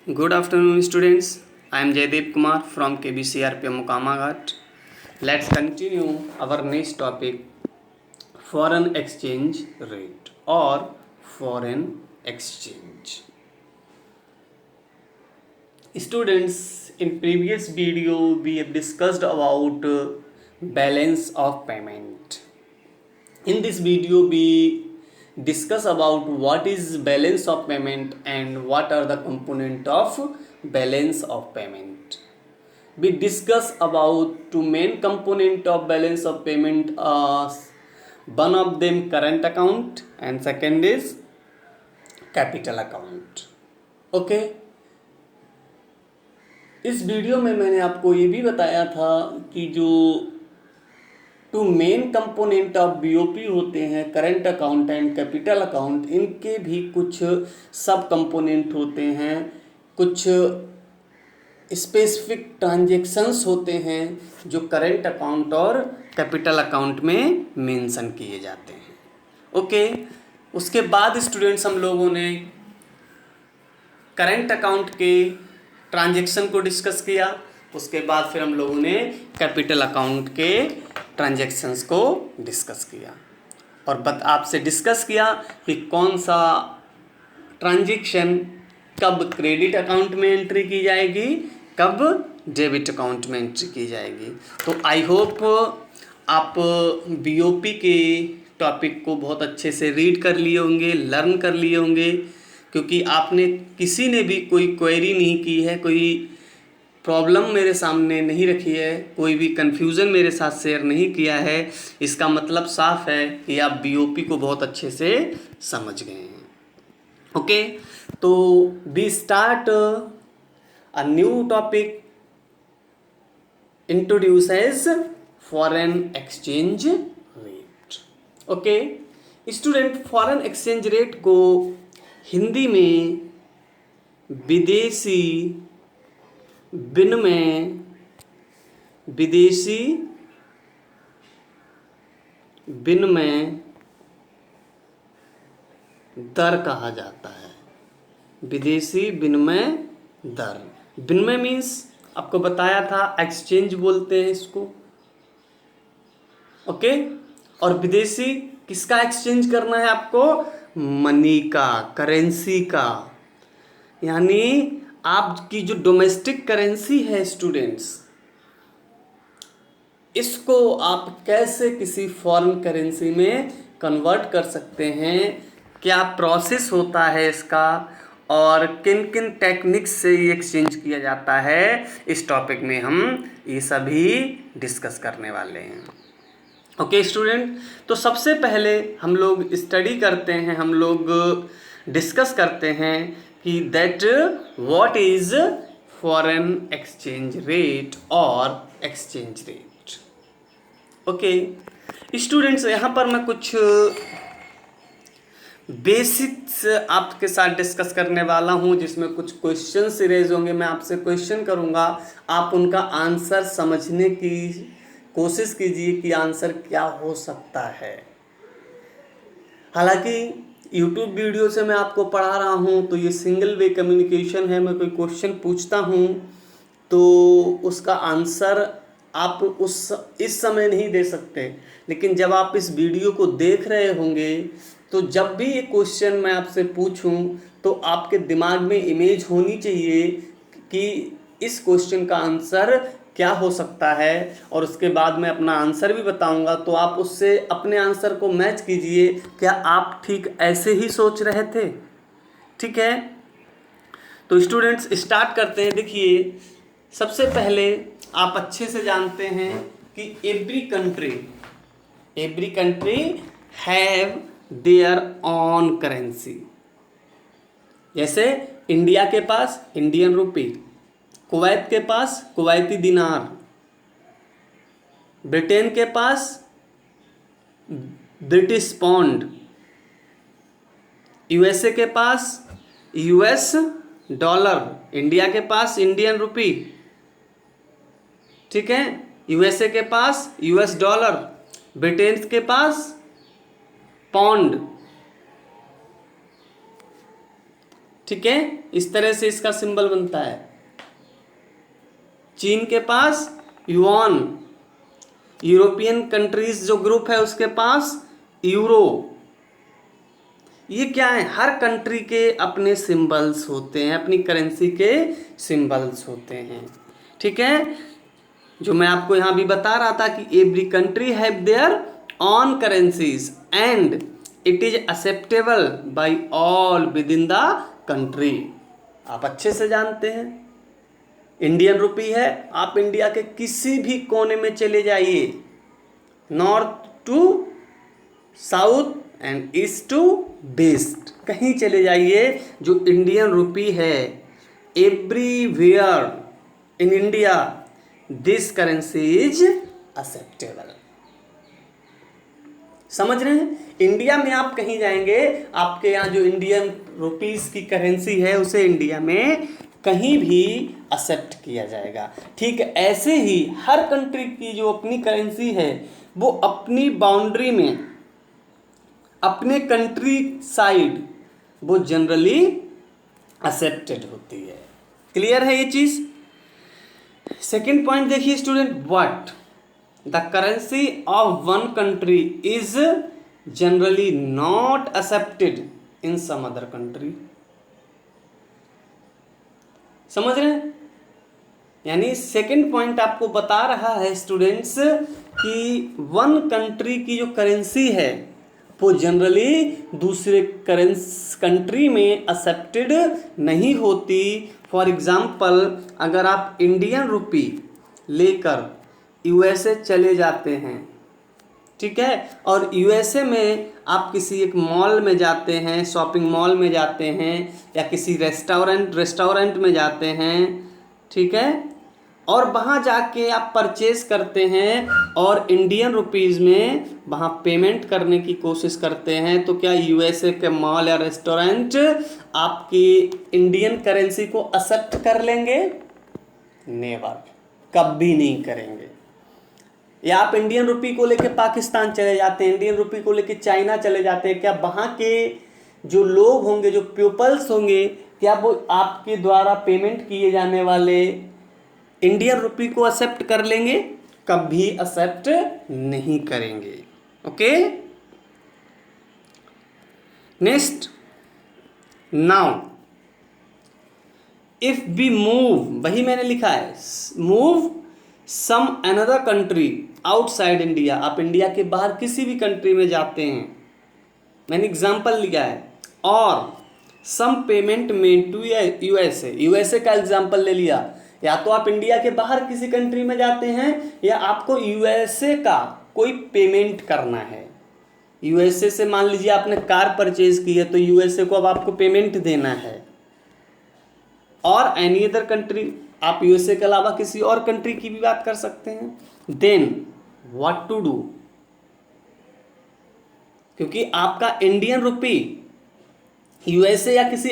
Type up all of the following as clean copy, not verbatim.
Good afternoon, students. I am Jaydeep Kumar from KBCRPM Mukamaghat. Let's continue our next topic, foreign exchange rate or foreign exchange. Students, in previous video we have discussed about balance of payment. In this video we discuss about what is balance of payment and what are the component of balance of payment. We discuss about two main component of balance of payment. One of them current account and second is capital account. Okay. इस video में मैंने आपको ये भी बताया था कि जो two main component of BOP होते हैं current account and capital account, इनके भी कुछ सब कंपोनेंट होते हैं, कुछ स्पेसिफिक ट्रांजैक्शंस होते हैं जो करेंट अकाउंट और कैपिटल अकाउंट में मेंशन किए जाते हैं. ओके. उसके बाद स्टूडेंट्स हम लोगों ने करेंट अकाउंट के ट्रांजैक्शन को डिस्कस किया. उसके बाद फिर हम लोगों ने कैपिटल अकाउंट के ट्रांजैक्शंस को डिस्कस किया और आपसे डिस्कस किया कि कौन सा ट्रांजैक्शन कब क्रेडिट अकाउंट में एंट्री की जाएगी, कब डेबिट अकाउंट में एंट्री की जाएगी. तो आई होप आप बीओपी के टॉपिक को बहुत अच्छे से रीड कर लिए होंगे, लर्न कर लिए होंगे, क्योंकि आपने किसी ने भी कोई क्वेरी नहीं की है, कोई प्रॉब्लम मेरे सामने नहीं रखी है, कोई भी कन्फ्यूज़न मेरे साथ शेयर नहीं किया है. इसका मतलब साफ है कि आप बीओपी को बहुत अच्छे से समझ गए हैं. ओके. तो we start a new topic introduce as foreign exchange rate. Okay student, foreign exchange rate को हिंदी में विदेशी विनिमय दर कहा जाता है. विदेशी विनिमय दर. विनिमय मीन्स आपको बताया था एक्सचेंज बोलते हैं इसको. ओके. और विदेशी किसका एक्सचेंज करना है आपको? मनी का, करेंसी का. यानी आपकी जो डोमेस्टिक करेंसी है स्टूडेंट्स, इसको आप कैसे किसी फॉरेन करेंसी में कन्वर्ट कर सकते हैं, क्या प्रोसेस होता है इसका और किन किन टेक्निक्स से ये एक्सचेंज किया जाता है, इस टॉपिक में हम ये सभी डिस्कस करने वाले हैं. ओके स्टूडेंट, तो सबसे पहले हम लोग स्टडी करते हैं, हम लोग डिस्कस करते हैं कि that what is foreign exchange rate और एक्सचेंज रेट. ओके स्टूडेंट्स, यहाँ पर मैं कुछ बेसिक्स आपके साथ डिस्कस करने वाला हूँ, जिसमें कुछ क्वेश्चन रेज होंगे. मैं आपसे क्वेश्चन करूँगा, आप उनका आंसर समझने की कोशिश कीजिए कि आंसर क्या हो सकता है. हालांकि YouTube वीडियो से मैं आपको पढ़ा रहा हूँ तो ये सिंगल वे कम्युनिकेशन है. मैं कोई क्वेश्चन पूछता हूँ तो उसका आंसर आप इस समय नहीं दे सकते, लेकिन जब आप इस वीडियो को देख रहे होंगे तो जब भी ये क्वेश्चन मैं आपसे पूछूं तो आपके दिमाग में इमेज होनी चाहिए कि इस क्वेश्चन का आंसर क्या हो सकता है, और उसके बाद मैं अपना आंसर भी बताऊंगा तो आप उससे अपने आंसर को मैच कीजिए. क्या आप ठीक ऐसे ही सोच रहे थे? ठीक है. तो स्टूडेंट्स स्टार्ट करते हैं. देखिए, सबसे पहले आप अच्छे से जानते हैं कि every country have their on currency. जैसे इंडिया के पास इंडियन रुपी, कुवैत के पास कुवैती दिनार, ब्रिटेन के पास ब्रिटिश पाउंड, यूएसए के पास यूएस डॉलर, इंडिया के पास इंडियन रुपी. ठीक है. यूएसए के पास यूएस डॉलर, ब्रिटेन के पास पाउंड, ठीक है, इस तरह से इसका सिंबल बनता है। चीन के पास युआन, यूरोपियन कंट्रीज जो ग्रुप है उसके पास यूरो। ये क्या है, हर कंट्री के अपने सिंबल्स होते हैं, अपनी करेंसी के सिंबल्स होते हैं। ठीक है, जो मैं आपको यहाँ भी बता रहा था कि every country have their on currencies and it is acceptable bye all with in the country. आप अच्छे से जानते हैं इंडियन रुपी है, आप इंडिया के किसी भी कोने में चले जाइए, north to south and east to west, कहीं चले जाइए, जो इंडियन रुपी है everywhere in India this currency is acceptable. समझ रहे हैं, इंडिया में आप कहीं जाएंगे, आपके यहाँ जो इंडियन रुपीस की करेंसी है उसे इंडिया में कहीं भी एक्सेप्ट किया जाएगा। ठीक है, ऐसे ही हर कंट्री की जो अपनी करेंसी है वो अपनी बाउंड्री में, अपने कंट्री साइड वो जनरली एक्सेप्टेड होती है। क्लियर है ये चीज। सेकेंड पॉइंट देखिए student, what the currency of one country is generally not accepted in some other country. समझ रहे हैं, यानी सेकेंड पॉइंट आपको बता रहा है स्टूडेंट्स कि वन कंट्री की जो करेंसी है वो जनरली दूसरे कंट्री में एक्सेप्टेड नहीं होती। फॉर एग्जाम्पल, अगर आप इंडियन रुपी लेकर यूएसए चले जाते हैं, ठीक है, और यूएसए में आप किसी एक मॉल में जाते हैं, शॉपिंग मॉल में जाते हैं, या किसी रेस्टोरेंट में जाते हैं, ठीक है, और वहाँ जाके आप परचेज करते हैं और इंडियन रुपीज़ में वहाँ पेमेंट करने की कोशिश करते हैं, तो क्या यूएसए के मॉल या रेस्टोरेंट आपकी इंडियन करेंसी को एक्सेप्ट कर लेंगे? नेवर, कभी नहीं करेंगे। या आप इंडियन रुपी को लेके पाकिस्तान चले जाते हैं, इंडियन रुपी को लेके चाइना चले जाते हैं, क्या वहाँ के जो लोग होंगे, जो पीपल्स होंगे, क्या वो आपके द्वारा पेमेंट किए जाने वाले इंडियन रुपी को एक्सेप्ट कर लेंगे? कभी एक्सेप्ट नहीं करेंगे। Okay, next, now if we move, वही मैंने लिखा है, move some another country outside India, आप इंडिया के बाहर किसी भी कंट्री में जाते हैं, मैंने एग्जांपल लिया है, और सम पेमेंट मेड टू यूएसए का एग्जांपल ले लिया, या तो आप इंडिया के बाहर किसी कंट्री में जाते हैं या आपको यूएसए का कोई पेमेंट करना है। यूएसए से मान लीजिए आपने कार परचेज की है, तो यूएसए को अब आपको पेमेंट देना है, और एनी अदर कंट्री, आप यूएसए के अलावा किसी और कंट्री की भी बात कर सकते हैं। देन व्हाट टू डू, क्योंकि आपका इंडियन रुपी यूएसए या किसी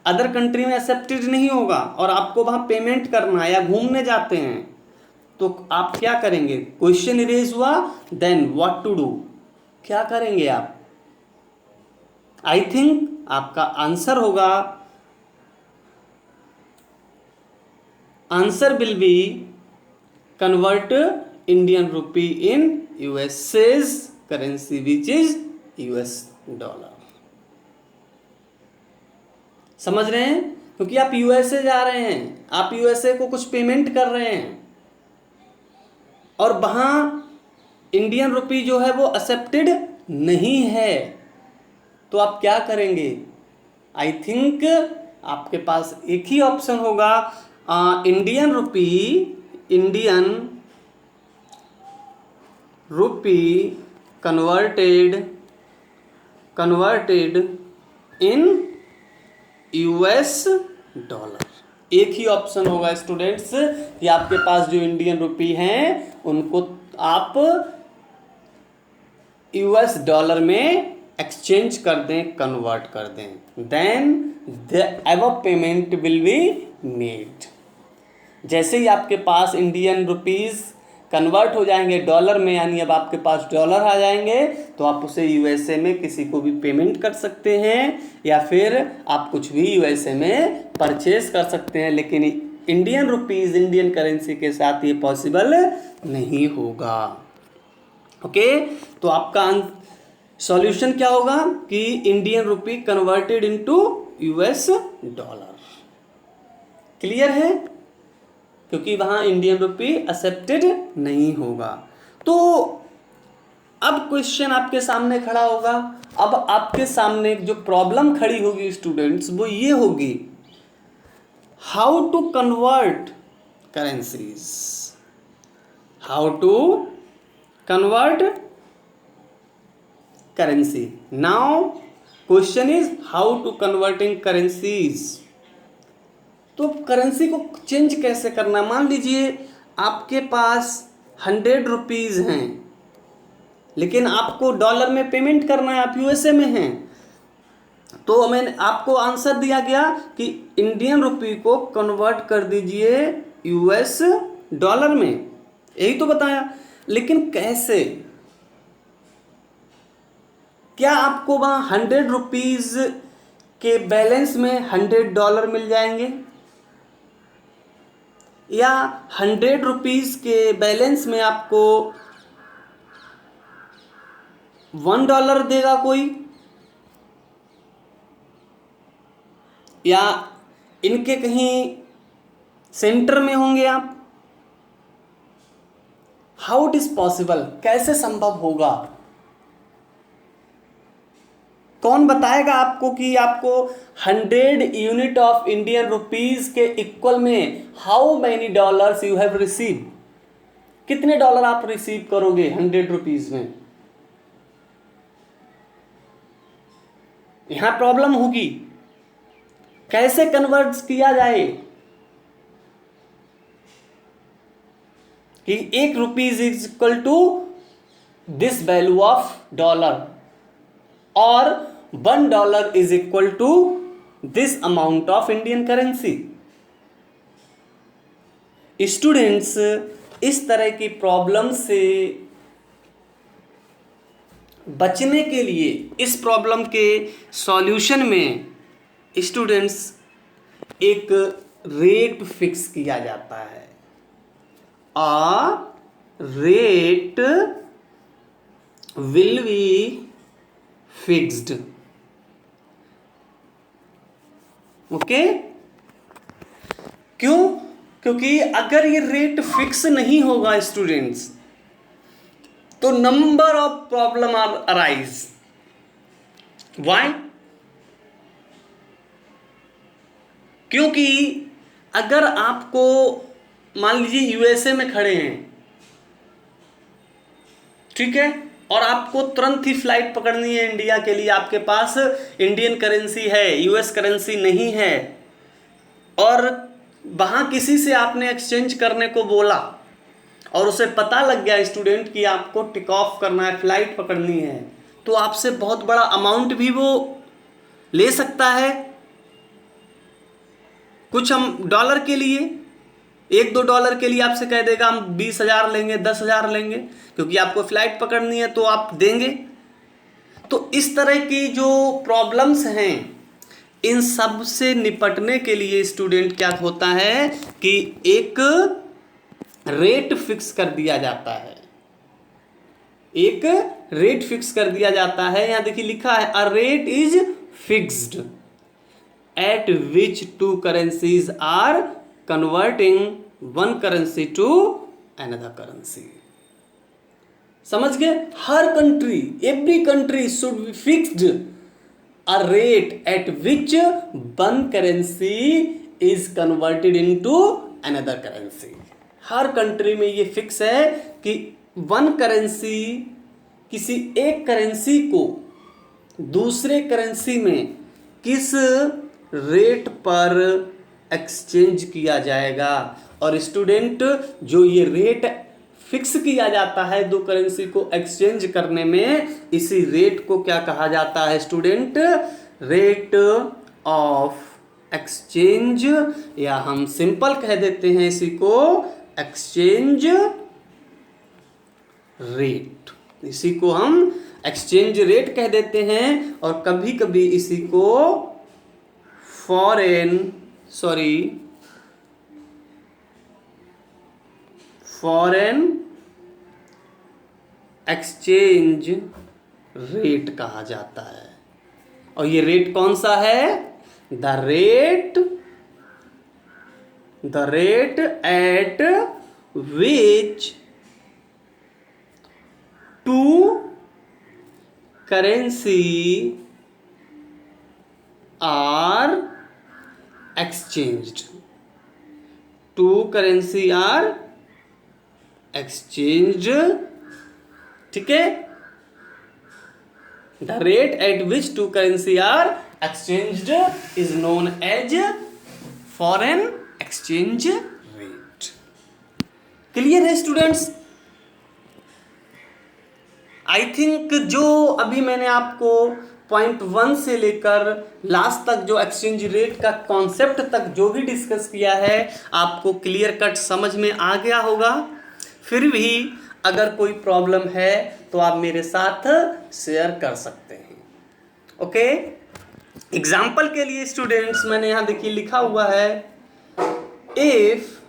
अदर कंट्री में एक्सेप्टेड नहीं होगा और आपको वहां पेमेंट करना है या घूमने जाते हैं, तो आप क्या करेंगे? क्वेश्चन इरेज हुआ, देन व्हाट टू डू, क्या करेंगे आप? आई थिंक आपका आंसर होगा, answer will be convert Indian rupee in USA's currency which is US dollar. समझ रहे हैं, क्योंकि आप यूएसए जा रहे हैं, आप यूएसए को कुछ पेमेंट कर रहे हैं और वहां इंडियन रुपी जो है वो एक्सेप्टेड नहीं है, तो आप क्या करेंगे? आई थिंक आपके पास एक ही ऑप्शन होगा, Indian rupee converted in US dollar. एक ही ऑप्शन होगा स्टूडेंट्स कि आपके पास जो इंडियन रुपी हैं उनको आप यूएस डॉलर में एक्सचेंज कर दें, कन्वर्ट कर दें, then the above payment will be made. जैसे ही आपके पास इंडियन रुपीस कन्वर्ट हो जाएंगे डॉलर में, यानी अब आपके पास डॉलर आ जाएंगे, तो आप उसे यूएसए में किसी को भी पेमेंट कर सकते हैं या फिर आप कुछ भी यूएसए में परचेज कर सकते हैं। लेकिन इंडियन रुपीज़, इंडियन करेंसी के साथ ये पॉसिबल नहीं होगा। ओके, तो आपका सॉल्यूशन क्या होगा कि Indian rupee converted into US dollar. Clear है? क्योंकि वहां इंडियन रुपी एक्सेप्टेड नहीं होगा। तो अब क्वेश्चन आपके सामने खड़ा होगा, अब आपके सामने जो प्रॉब्लम खड़ी होगी स्टूडेंट्स, वो ये होगी, how to convert currencies, how to convert currency. Now question is how to converting currencies. तो करेंसी को चेंज कैसे करना। मान लीजिए आपके पास 100 रुपीज़ हैं, लेकिन आपको डॉलर में पेमेंट करना है, आप यूएसए में हैं, तो मैंने आपको आंसर दिया गया कि इंडियन रुपी को कन्वर्ट कर दीजिए यूएस डॉलर में, यही तो बताया। लेकिन कैसे? क्या आपको वहाँ 100 रुपीज़ के बैलेंस में 100 डॉलर मिल जाएंगे, या 100 रुपीज़ के बैलेंस में आपको $1 देगा कोई, या इनके कहीं सेंटर में होंगे आप? हाउ इट इज पॉसिबल, कैसे संभव होगा? कौन बताएगा आपको कि आपको 100 यूनिट ऑफ इंडियन रुपीज के इक्वल में how many dollars you have receive, कितने डॉलर आप रिसीव करोगे 100 रुपीज में? यहां प्रॉब्लम होगी, कैसे कन्वर्ट किया जाए कि 1 rupees is equal to this value of dollar और $1 is equal to this amount of Indian currency. Students, इस तरह की प्रॉब्लम से बचने के लिए, इस प्रॉब्लम के सॉल्यूशन में स्टूडेंट्स एक रेट फिक्स किया जाता है। A rate will be fixed. Okay, क्यों? क्योंकि अगर ये रेट फिक्स नहीं होगा स्टूडेंट्स, तो number of problem are arise. Why? क्योंकि अगर आपको मान लीजिए यूएसए में खड़े हैं, ठीक है, और आपको तुरंत ही फ्लाइट पकड़नी है इंडिया के लिए, आपके पास इंडियन करेंसी है, यूएस करेंसी नहीं है, और वहां किसी से आपने एक्सचेंज करने को बोला और उसे पता लग गया स्टूडेंट कि आपको टेक ऑफ करना है, फ्लाइट पकड़नी है, तो आपसे बहुत बड़ा अमाउंट भी वो ले सकता है। कुछ हम डॉलर के लिए, $1-2 के लिए आपसे कह देगा हम 20,000 लेंगे, 10,000 लेंगे, क्योंकि आपको फ्लाइट पकड़नी है तो आप देंगे। तो इस तरह की जो प्रॉब्लम्स हैं, इन सब से निपटने के लिए स्टूडेंट क्या होता है कि एक रेट फिक्स कर दिया जाता है, एक रेट फिक्स कर दिया जाता है। यहां देखिए लिखा है, a rate is fixed at which 2 currencies are converting one currency to another currency. समझ गए? हर country, every country should be fixed a rate at which one currency is converted into another currency. हर country में ये fix है कि one currency, किसी एक करेंसी को दूसरे करेंसी में किस रेट पर एक्सचेंज किया जाएगा। और स्टूडेंट, जो ये रेट फिक्स किया जाता है 2 करेंसी को एक्सचेंज करने में, इसी रेट को क्या कहा जाता है स्टूडेंट? रेट ऑफ एक्सचेंज, या हम सिंपल कह देते हैं इसी को एक्सचेंज रेट, इसी को हम एक्सचेंज रेट कह देते हैं, और कभी कभी इसी को फॉरेन एक्सचेंज रेट कहा जाता है। और ये रेट कौन सा है? The rate at which two currency are exchanged, two currency are exchanged, ठीक है। The rate at which two currency are exchanged is known as foreign exchange rate। Clear है स्टूडेंट्स? आई थिंक जो अभी मैंने आपको पॉइंट 1 से लेकर last तक जो एक्सचेंज रेट का कॉन्सेप्ट तक जो भी डिस्कस किया है, आपको क्लियर कट समझ में आ गया होगा। फिर भी अगर कोई प्रॉब्लम है तो आप मेरे साथ शेयर कर सकते हैं। ओके, एग्जाम्पल के लिए स्टूडेंट्स मैंने यहाँ देखिए लिखा हुआ है, if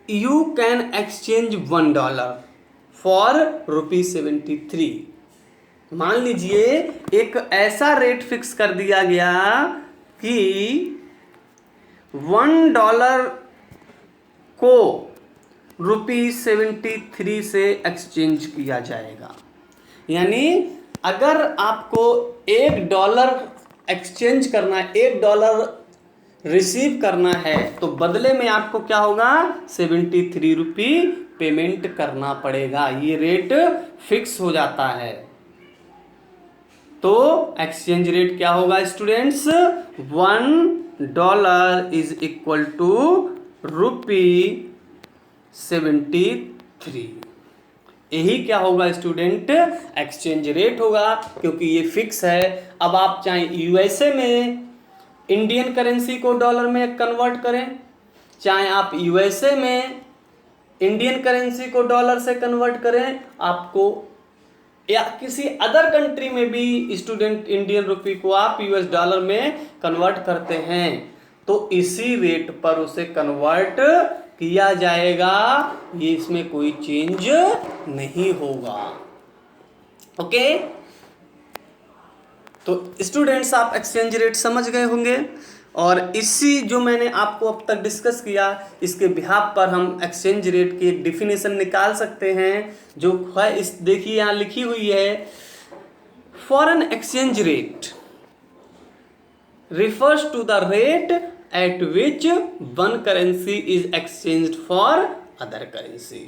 you can exchange $1 for ₹73। मान लीजिए एक ऐसा रेट फिक्स कर दिया गया कि $1 को ₹73 से एक्सचेंज किया जाएगा। यानी अगर आपको $1 एक्सचेंज करना है, $1 रिसीव करना है, तो बदले में आपको क्या होगा? 73 रुपये पेमेंट करना पड़ेगा। ये रेट फिक्स हो जाता है। तो एक्सचेंज रेट क्या होगा स्टूडेंट्स? $1 is equal to ₹73। यही क्या होगा स्टूडेंट? एक्सचेंज रेट होगा, क्योंकि ये फिक्स है। अब आप चाहे यूएसए में इंडियन करेंसी को डॉलर में कन्वर्ट करें, चाहे आप यूएसए में इंडियन करेंसी को डॉलर से कन्वर्ट करें, आपको या किसी अदर कंट्री में भी स्टूडेंट इंडियन रुपये को आप यूएस डॉलर में कन्वर्ट करते हैं, तो इसी रेट पर उसे कन्वर्ट किया जाएगा। ये इसमें कोई चेंज नहीं होगा। ओके, तो स्टूडेंट्स आप एक्सचेंज रेट समझ गए होंगे, और इसी जो मैंने आपको अब तक डिस्कस किया, इसके बिहाफ पर हम एक्सचेंज रेट की एक डिफिनेशन निकाल सकते हैं, जो है इस देखिए यहाँ लिखी हुई है, foreign exchange rate refers to the rate at which one currency is exchanged for other currency।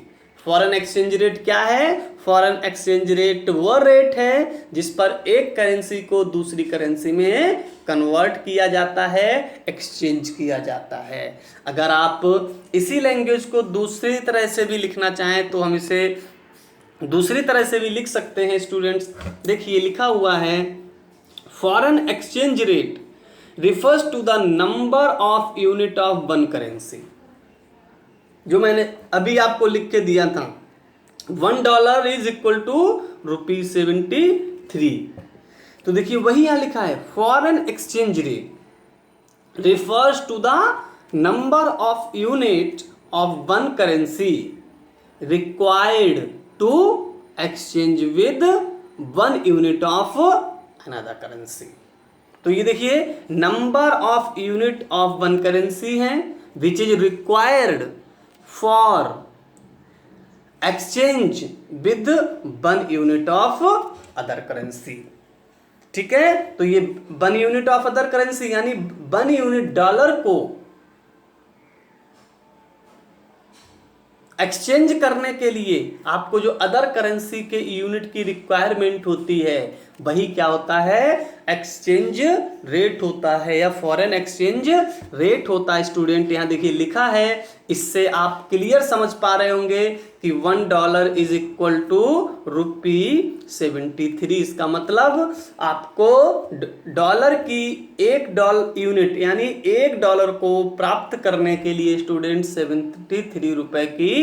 Foreign exchange rate क्या है? फॉरेन एक्सचेंज रेट वो रेट है जिस पर एक करेंसी को दूसरी करेंसी में कन्वर्ट किया जाता है, एक्सचेंज किया जाता है। अगर आप इसी लैंग्वेज को दूसरी तरह से भी लिखना चाहें तो हम इसे दूसरी तरह से भी लिख सकते हैं स्टूडेंट्स। देखिए लिखा हुआ है, foreign exchange rate refers to the number of unit of one currency। जो मैंने अभी आपको लिख के दिया था, $1 इज इक्वल टू ₹73। तो देखिए वही यहां लिखा है, foreign exchange rate refers to the number of unit of one currency required to exchange with 1 unit of another currency. तो ये देखिए number of unit of one currency है which is required for exchange with 1 unit of other currency. ठीक है, तो ये 1 unit of other currency यानी 1 unit dollar को एक्सचेंज करने के लिए आपको जो अदर करेंसी के यूनिट की रिक्वायरमेंट होती है, वही क्या होता है? एक्सचेंज रेट होता है या फॉरेन एक्सचेंज रेट होता है। स्टूडेंट यहाँ देखिए लिखा है, इससे आप क्लियर समझ पा रहे होंगे कि $1 इज इक्वल टू ₹73। इसका मतलब आपको डॉलर की $1 यूनिट यानी $1 को प्राप्त करने के लिए स्टूडेंट 73 रुपए की